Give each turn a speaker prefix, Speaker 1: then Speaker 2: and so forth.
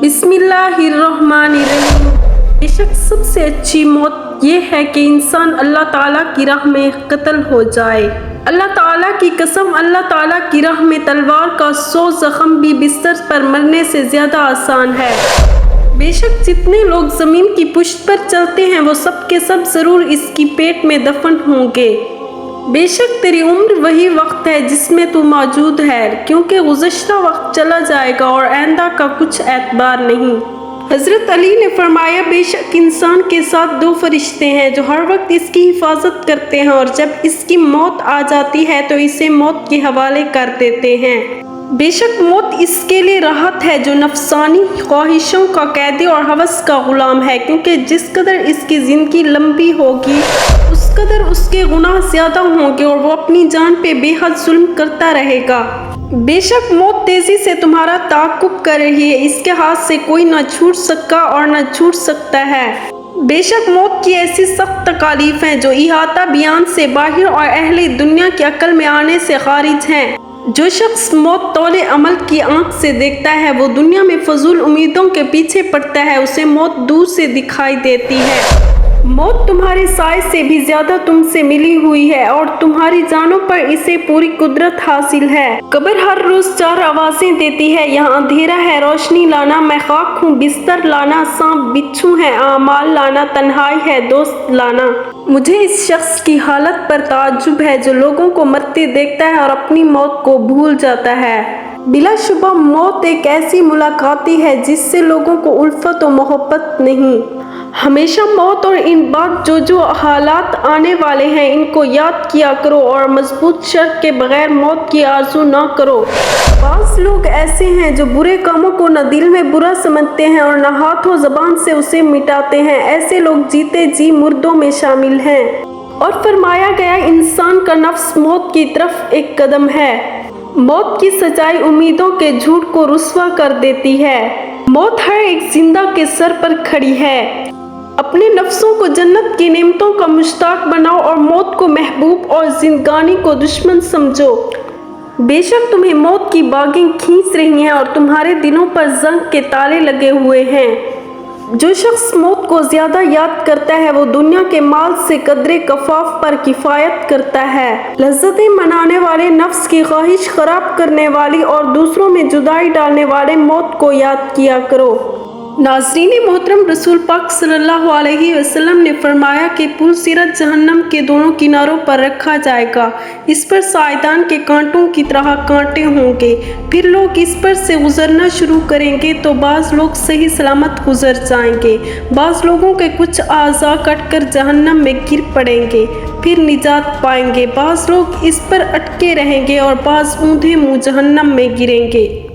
Speaker 1: बिस्मिल्लाहिर्रहमानिर्रहीम। बेशक सबसे अच्छी मौत ये है कि इंसान अल्लाह ताला की राह में कत्ल हो जाए। अल्लाह ताला की कसम, अल्लाह ताला की राह में तलवार का 100 जख्म भी बिस्तर पर मरने से ज़्यादा आसान है। बेशक जितने लोग ज़मीन की पुष्ट पर चलते हैं वो सब के सब ज़रूर इसकी पेट में दफन होंगे। बेशक तेरी उम्र वही वक्त है जिसमें तू मौजूद है, क्योंकि गुज़श्ता वक्त चला जाएगा और आइंदा का कुछ एतबार नहीं। हज़रत अली ने फरमाया, बेशक इंसान के साथ 2 फरिश्ते हैं जो हर वक्त इसकी हिफाजत करते हैं और जब इसकी मौत आ जाती है तो इसे मौत के हवाले कर देते हैं। बेशक मौत इसके लिए राहत है जो नफसानी ख्वाहिशों का कैदी और हवस का गुलाम है, क्योंकि जिस कदर इसकी ज़िंदगी लंबी होगी उस कदर उसके गुनाह ज़्यादा होंगे और वो अपनी जान पे बेहद जुल्म करता रहेगा। बेशक मौत तेज़ी से तुम्हारा ताक़ुब कर रही है, इसके हाथ से कोई न छूट सका और न छूट सकता है। बेशक मौत की ऐसी सख्त तकालीफ हैं जो इहाता बयान से बाहर और अहले दुनिया की अक्ल में आने से खारिज हैं। जो शख्स मौत तौले अमल की आंख से देखता है वो दुनिया में फजूल उम्मीदों के पीछे पड़ता है, उसे मौत दूर से दिखाई देती है। मौत तुम्हारे साए से भी ज्यादा तुमसे मिली हुई है और तुम्हारी जानों पर इसे पूरी कुदरत हासिल है। कब्र हर रोज 4 आवाजें देती है, यहाँ अंधेरा है रोशनी लाना, मैं खाक हूँ बिस्तर लाना, सांप बिच्छू है आमाल लाना, तन्हाई है दोस्त लाना। मुझे इस शख्स की हालत पर ताज्जुब है जो लोगों को मरते देखता है और अपनी मौत को भूल जाता है। बिलाशुबा मौत एक ऐसी मुलाकाती है जिससे लोगों को उल्फत और मोहब्बत नहीं। हमेशा मौत और इन बाद जो हालात आने वाले हैं इनको याद किया करो और मजबूत शर्त के बगैर मौत की आरज़ू ना करो। बाज़ लोग ऐसे हैं जो बुरे कामों को न दिल में बुरा समझते हैं और न हाथों ज़बान से उसे मिटाते हैं। ऐसे लोग जीते जी मुर्दों में शामिल हैं। और फरमाया गया, इंसान का नफ्स मौत की तरफ एक कदम है। मौत की सच्चाई उम्मीदों के झूठ को रुस्वा कर देती है। मौत हर एक जिंदा के सर पर खड़ी है। अपने नफ्सों को जन्नत की नेमतों का मुश्ताक बनाओ और मौत को महबूब और जिंदगानी को दुश्मन समझो। बेशक तुम्हें मौत की बागें खींच रही हैं और तुम्हारे दिलों पर जंग के ताले लगे हुए हैं। जो शख्स मौत को ज़्यादा याद करता है वो दुनिया के माल से कदरे कफाफ पर किफ़ायत करता है। लज्जतें मनाने वाले, नफ्स की ख्वाहिश खराब करने वाली और दूसरों में जुदाई डालने वाले मौत को याद किया करो। नाज़रीन मोहतरम, रसूल पाक सल्लल्लाहु अलैहि वसल्लम ने फरमाया कि पुल सिरत जहन्नम के दोनों किनारों पर रखा जाएगा। इस पर साइदान के कांटों की तरह कांटे होंगे। फिर लोग इस पर से गुजरना शुरू करेंगे तो बाज़ लोग सही सलामत गुजर जाएंगे, बाज़ लोगों के कुछ आज़ा कटकर जहन्नम में गिर पड़ेंगे फिर निजात पाएंगे, बाज़ लोग इस पर अटके रहेंगे और बाज़ ऊंधे मुँह जहन्नम में गिरेंगे।